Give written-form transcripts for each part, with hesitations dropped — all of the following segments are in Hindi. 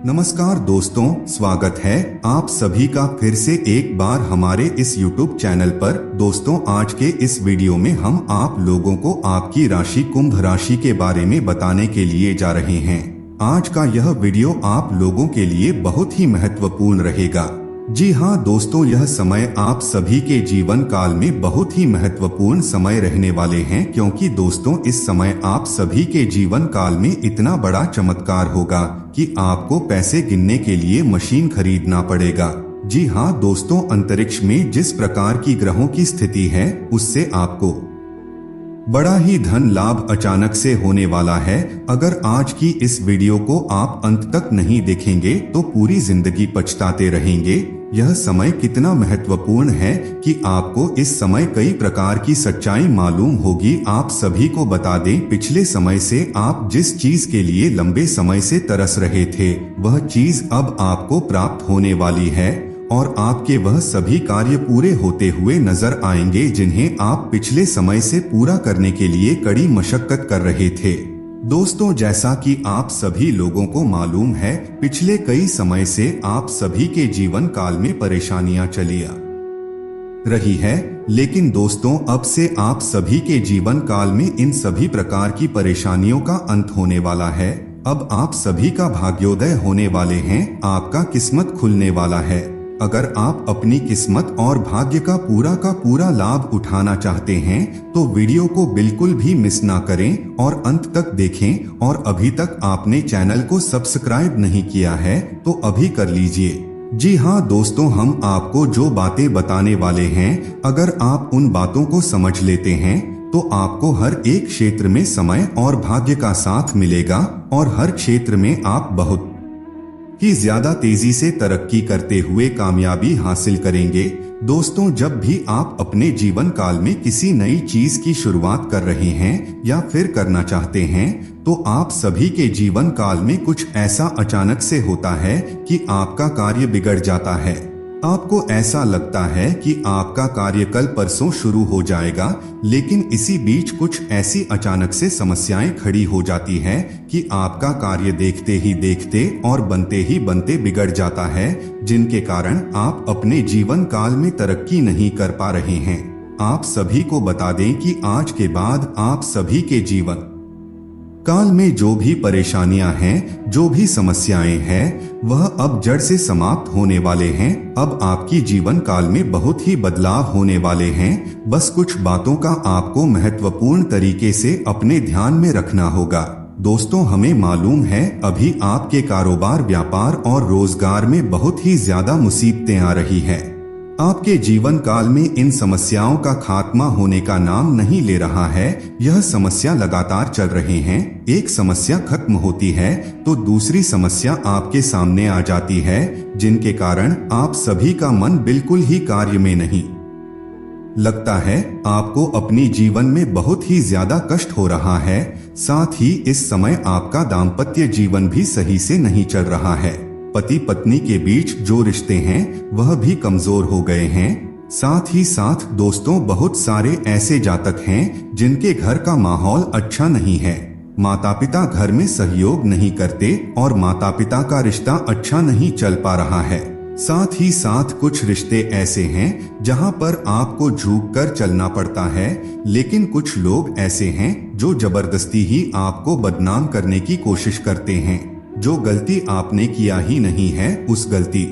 नमस्कार दोस्तों, स्वागत है आप सभी का फिर से एक बार हमारे इस YouTube चैनल पर। दोस्तों, आज के इस वीडियो में हम आप लोगों को आपकी राशि कुंभ राशि के बारे में बताने के लिए जा रहे हैं। आज का यह वीडियो आप लोगों के लिए बहुत ही महत्वपूर्ण रहेगा। जी हाँ दोस्तों, यह समय आप सभी के जीवन काल में बहुत ही महत्वपूर्ण समय रहने वाले हैं, क्योंकि दोस्तों इस समय आप सभी के जीवन काल में इतना बड़ा चमत्कार होगा कि आपको पैसे गिनने के लिए मशीन खरीदना पड़ेगा। जी हाँ दोस्तों, अंतरिक्ष में जिस प्रकार की ग्रहों की स्थिति है उससे आपको बड़ा ही धन लाभ अचानक से होने वाला है। अगर आज की इस वीडियो को आप अंत तक नहीं देखेंगे तो पूरी जिंदगी पछताते रहेंगे। यह समय कितना महत्वपूर्ण है कि आपको इस समय कई प्रकार की सच्चाई मालूम होगी। आप सभी को बता दें, पिछले समय से आप जिस चीज के लिए लंबे समय से तरस रहे थे वह चीज अब आपको प्राप्त होने वाली है और आपके वह सभी कार्य पूरे होते हुए नजर आएंगे जिन्हें आप पिछले समय से पूरा करने के लिए कड़ी मशक्कत कर रहे थे। दोस्तों, जैसा कि आप सभी लोगों को मालूम है, पिछले कई समय से आप सभी के जीवन काल में परेशानियां चली आ रही है, लेकिन दोस्तों अब से आप सभी के जीवन काल में इन सभी प्रकार की परेशानियों का अंत होने वाला है। अब आप सभी का भाग्योदय होने वाले हैं, आपका किस्मत खुलने वाला है। अगर आप अपनी किस्मत और भाग्य का पूरा लाभ उठाना चाहते हैं तो वीडियो को बिल्कुल भी मिस ना करें और अंत तक देखें। और अभी तक आपने चैनल को सब्सक्राइब नहीं किया है तो अभी कर लीजिए। जी हाँ दोस्तों, हम आपको जो बातें बताने वाले हैं, अगर आप उन बातों को समझ लेते हैं तो आपको हर एक क्षेत्र में समय और भाग्य का साथ मिलेगा और हर क्षेत्र में आप बहुत ही ज्यादा तेजी से तरक्की करते हुए कामयाबी हासिल करेंगे। दोस्तों, जब भी आप अपने जीवन काल में किसी नई चीज की शुरुआत कर रहे हैं या फिर करना चाहते हैं तो आप सभी के जीवन काल में कुछ ऐसा अचानक से होता है कि आपका कार्य बिगड़ जाता है। आपको ऐसा लगता है कि आपका कार्य कल परसों शुरू हो जाएगा, लेकिन इसी बीच कुछ ऐसी अचानक से समस्याएं खड़ी हो जाती है कि आपका कार्य देखते ही देखते और बनते ही बनते बिगड़ जाता है, जिनके कारण आप अपने जीवन काल में तरक्की नहीं कर पा रहे हैं। आप सभी को बता दें कि आज के बाद आप सभी के जीवन काल में जो भी परेशानियां हैं, जो भी समस्याएं हैं, वह अब जड़ से समाप्त होने वाले हैं। अब आपकी जीवन काल में बहुत ही बदलाव होने वाले हैं। बस कुछ बातों का आपको महत्वपूर्ण तरीके से अपने ध्यान में रखना होगा। दोस्तों, हमें मालूम है अभी आपके कारोबार, व्यापार और रोजगार में बहुत ही ज्यादा मुसीबतें आ रही है। आपके जीवन काल में इन समस्याओं का खात्मा होने का नाम नहीं ले रहा है। यह समस्या लगातार चल रही हैं। एक समस्या खत्म होती है तो दूसरी समस्या आपके सामने आ जाती है, जिनके कारण आप सभी का मन बिल्कुल ही कार्य में नहीं लगता है। आपको अपनी जीवन में बहुत ही ज्यादा कष्ट हो रहा है। साथ ही इस समय आपका दाम्पत्य जीवन भी सही से नहीं चल रहा है। पति पत्नी के बीच जो रिश्ते हैं वह भी कमजोर हो गए हैं। साथ ही साथ दोस्तों, बहुत सारे ऐसे जातक हैं जिनके घर का माहौल अच्छा नहीं है। माता पिता घर में सहयोग नहीं करते और माता पिता का रिश्ता अच्छा नहीं चल पा रहा है। साथ ही साथ कुछ रिश्ते ऐसे हैं जहां पर आपको झुक कर चलना पड़ता है, लेकिन कुछ लोग ऐसे हैं जो जबरदस्ती ही आपको बदनाम करने की कोशिश करते हैं। जो गलती आपने किया ही नहीं है, उस गलती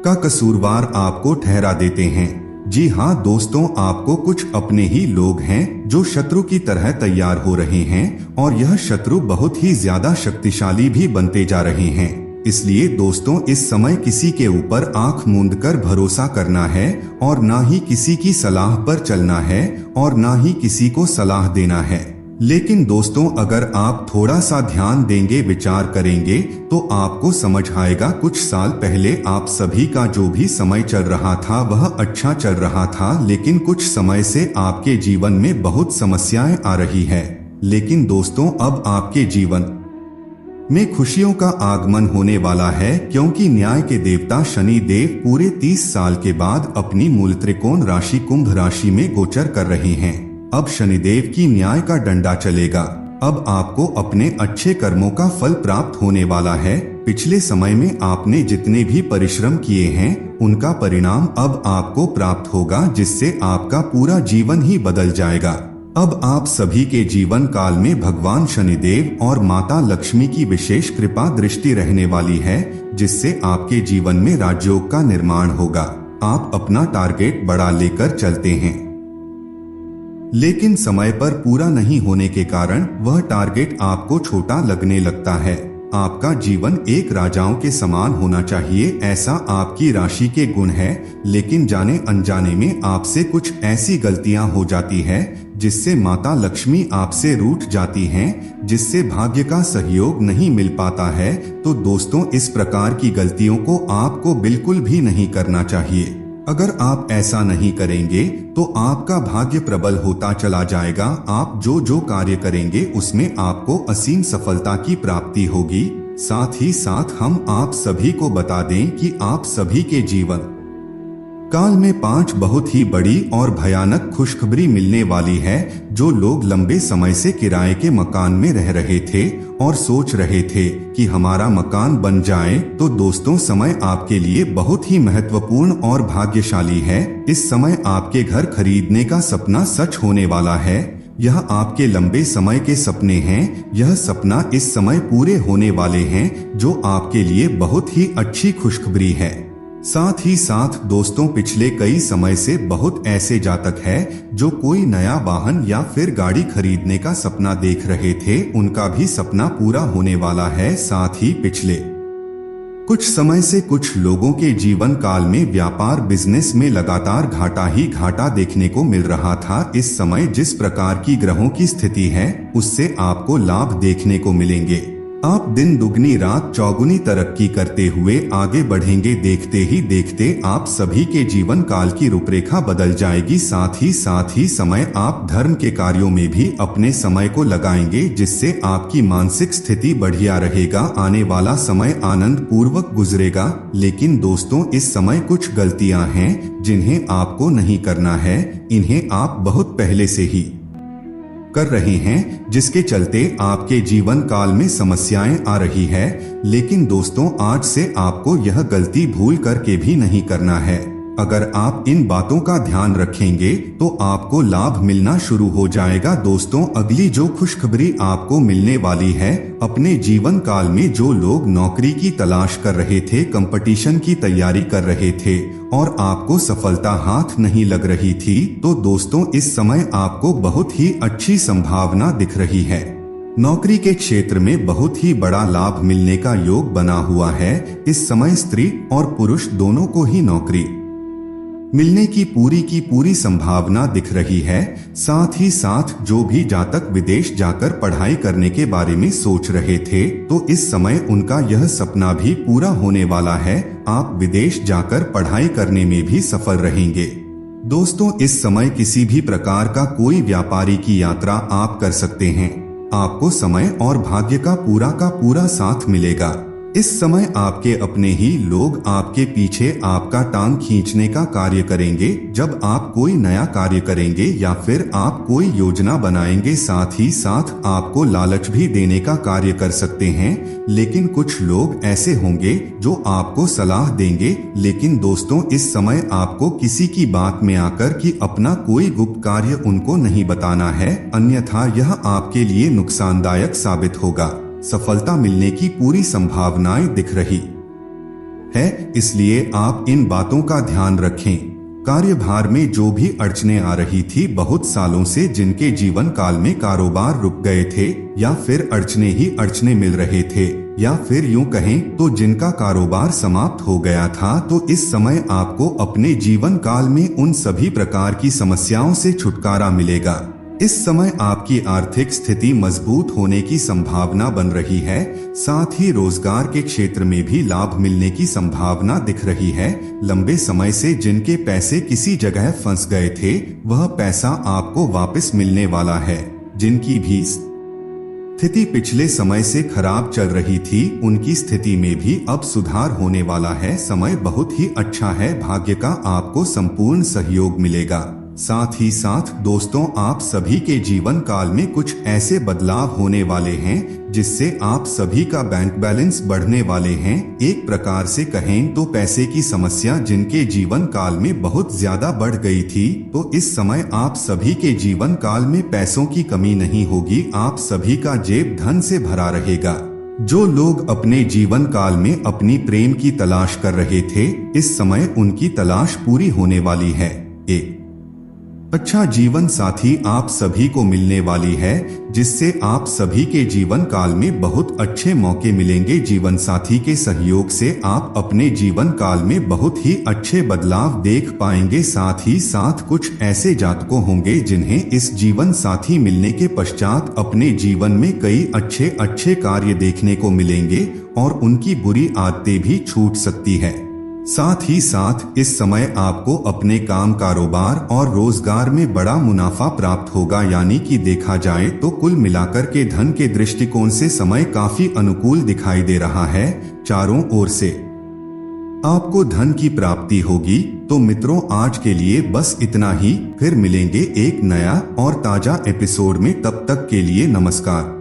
का कसूरवार आपको ठहरा देते हैं। जी हाँ दोस्तों, आपको कुछ अपने ही लोग हैं जो शत्रु की तरह तैयार हो रहे हैं और यह शत्रु बहुत ही ज्यादा शक्तिशाली भी बनते जा रहे हैं। इसलिए दोस्तों, इस समय किसी के ऊपर आंख मूंद कर भरोसा करना है और ना ही किसी की सलाह पर चलना है और ना ही किसी को सलाह देना है। लेकिन दोस्तों, अगर आप थोड़ा सा ध्यान देंगे, विचार करेंगे तो आपको समझ आएगा कुछ साल पहले आप सभी का जो भी समय चल रहा था वह अच्छा चल रहा था, लेकिन कुछ समय से आपके जीवन में बहुत समस्याएं आ रही है। लेकिन दोस्तों, अब आपके जीवन में खुशियों का आगमन होने वाला है, क्योंकि न्याय के देवता शनि देव पूरे 30 साल के बाद अपनी मूल त्रिकोण राशि कुंभ राशि में गोचर कर रहे हैं। अब शनिदेव की न्याय का डंडा चलेगा। अब आपको अपने अच्छे कर्मों का फल प्राप्त होने वाला है। पिछले समय में आपने जितने भी परिश्रम किए हैं उनका परिणाम अब आपको प्राप्त होगा, जिससे आपका पूरा जीवन ही बदल जाएगा। अब आप सभी के जीवन काल में भगवान शनिदेव और माता लक्ष्मी की विशेष कृपा दृष्टि रहने वाली है, जिससे आपके जीवन में राजयोग का निर्माण होगा। आप अपना टारगेट बड़ा लेकर चलते हैं, लेकिन समय पर पूरा नहीं होने के कारण वह टारगेट आपको छोटा लगने लगता है। आपका जीवन एक राजाओं के समान होना चाहिए, ऐसा आपकी राशि के गुण है, लेकिन जाने अनजाने में आपसे कुछ ऐसी गलतियां हो जाती है जिससे माता लक्ष्मी आपसे रूठ जाती हैं, जिससे भाग्य का सहयोग नहीं मिल पाता है। तो दोस्तों, इस प्रकार की गलतियों को आपको बिल्कुल भी नहीं करना चाहिए। अगर आप ऐसा नहीं करेंगे तो आपका भाग्य प्रबल होता चला जाएगा। आप जो जो कार्य करेंगे उसमें आपको असीम सफलता की प्राप्ति होगी। साथ ही साथ हम आप सभी को बता दें कि आप सभी के जीवन काल में 5 बहुत ही बड़ी और भयानक खुशखबरी मिलने वाली है। जो लोग लंबे समय से किराए के मकान में रह रहे थे और सोच रहे थे कि हमारा मकान बन जाए, तो दोस्तों समय आपके लिए बहुत ही महत्वपूर्ण और भाग्यशाली है। इस समय आपके घर खरीदने का सपना सच होने वाला है। यह आपके लंबे समय के सपने हैं। यह सपना इस समय पूरे होने वाले हैं, जो आपके लिए बहुत ही अच्छी खुशखबरी है। साथ ही साथ दोस्तों, पिछले कई समय से बहुत ऐसे जातक हैं जो कोई नया वाहन या फिर गाड़ी खरीदने का सपना देख रहे थे, उनका भी सपना पूरा होने वाला है। साथ ही पिछले कुछ समय से कुछ लोगों के जीवन काल में व्यापार बिजनेस में लगातार घाटा ही घाटा देखने को मिल रहा था। इस समय जिस प्रकार की ग्रहों की स्थिति है, उससे आपको लाभ देखने को मिलेंगे। आप दिन दुगनी रात चौगुनी तरक्की करते हुए आगे बढ़ेंगे। देखते ही देखते आप सभी के जीवन काल की रूपरेखा बदल जाएगी। साथ ही समय आप धर्म के कार्यों में भी अपने समय को लगाएंगे, जिससे आपकी मानसिक स्थिति बढ़िया रहेगा। आने वाला समय आनंद पूर्वक गुजरेगा। लेकिन दोस्तों, इस समय कुछ गलतियां हैं जिन्हें आपको नहीं करना है। इन्हें आप बहुत पहले से ही कर रहे हैं, जिसके चलते आपके जीवन काल में समस्याएं आ रही है। लेकिन दोस्तों, आज से आपको यह गलती भूल करके भी नहीं करना है। अगर आप इन बातों का ध्यान रखेंगे तो आपको लाभ मिलना शुरू हो जाएगा। दोस्तों, अगली जो खुशखबरी आपको मिलने वाली है, अपने जीवन काल में जो लोग नौकरी की तलाश कर रहे थे, कंपटीशन की तैयारी कर रहे थे और आपको सफलता हाथ नहीं लग रही थी, तो दोस्तों इस समय आपको बहुत ही अच्छी संभावना दिख रही है। नौकरी के क्षेत्र में बहुत ही बड़ा लाभ मिलने का योग बना हुआ है। इस समय स्त्री और पुरुष दोनों को ही नौकरी मिलने की पूरी संभावना दिख रही है। साथ ही साथ जो भी जातक विदेश जाकर पढ़ाई करने के बारे में सोच रहे थे, तो इस समय उनका यह सपना भी पूरा होने वाला है। आप विदेश जाकर पढ़ाई करने में भी सफल रहेंगे। दोस्तों, इस समय किसी भी प्रकार का कोई व्यापारी की यात्रा आप कर सकते हैं। आपको समय और भाग्य का पूरा साथ मिलेगा। इस समय आपके अपने ही लोग आपके पीछे आपका टांग खींचने का कार्य करेंगे जब आप कोई नया कार्य करेंगे या फिर आप कोई योजना बनाएंगे। साथ ही साथ आपको लालच भी देने का कार्य कर सकते हैं। लेकिन कुछ लोग ऐसे होंगे जो आपको सलाह देंगे। लेकिन दोस्तों, इस समय आपको किसी की बात में आकर कि अपना कोई गुप्त कार्य उनको नहीं बताना है, अन्यथा यह आपके लिए नुकसानदायक साबित होगा। सफलता मिलने की पूरी संभावनाएं दिख रही है, इसलिए आप इन बातों का ध्यान रखें। कार्यभार में जो भी अड़चने आ रही थी बहुत सालों से, जिनके जीवन काल में कारोबार रुक गए थे या फिर अड़चने ही अड़चने मिल रहे थे, या फिर यूं कहें तो जिनका कारोबार समाप्त हो गया था, तो इस समय आपको अपने जीवन काल में उन सभी प्रकार की समस्याओं से छुटकारा मिलेगा। इस समय आपकी आर्थिक स्थिति मजबूत होने की संभावना बन रही है। साथ ही रोजगार के क्षेत्र में भी लाभ मिलने की संभावना दिख रही है। लंबे समय से जिनके पैसे किसी जगह फंस गए थे, वह पैसा आपको वापस मिलने वाला है। जिनकी भी स्थिति पिछले समय से खराब चल रही थी, उनकी स्थिति में भी अब सुधार होने वाला है। समय बहुत ही अच्छा है। भाग्य का आपको संपूर्ण सहयोग मिलेगा। साथ ही साथ दोस्तों आप सभी के जीवन काल में कुछ ऐसे बदलाव होने वाले हैं जिससे आप सभी का बैंक बैलेंस बढ़ने वाले हैं। एक प्रकार से कहें तो पैसे की समस्या जिनके जीवन काल में बहुत ज्यादा बढ़ गई थी, तो इस समय आप सभी के जीवन काल में पैसों की कमी नहीं होगी। आप सभी का जेब धन से भरा रहेगा। जो लोग अपने जीवन काल में अपनी प्रेम की तलाश कर रहे थे, इस समय उनकी तलाश पूरी होने वाली है। एक अच्छा जीवन साथी आप सभी को मिलने वाली है, जिससे आप सभी के जीवन काल में बहुत अच्छे मौके मिलेंगे। जीवन साथी के सहयोग से आप अपने जीवन काल में बहुत ही अच्छे बदलाव देख पाएंगे। साथ ही साथ कुछ ऐसे जातकों होंगे जिन्हें इस जीवन साथी मिलने के पश्चात अपने जीवन में कई अच्छे अच्छे कार्य देखने को मिलेंगे और उनकी बुरी आदतें भी छूट सकती है। साथ ही साथ इस समय आपको अपने काम कारोबार और रोजगार में बड़ा मुनाफा प्राप्त होगा। यानी कि देखा जाए तो कुल मिलाकर के धन के दृष्टिकोण से समय काफी अनुकूल दिखाई दे रहा है। चारों ओर से आपको धन की प्राप्ति होगी। तो मित्रों आज के लिए बस इतना ही, फिर मिलेंगे एक नया और ताजा एपिसोड में। तब तक के लिए नमस्कार।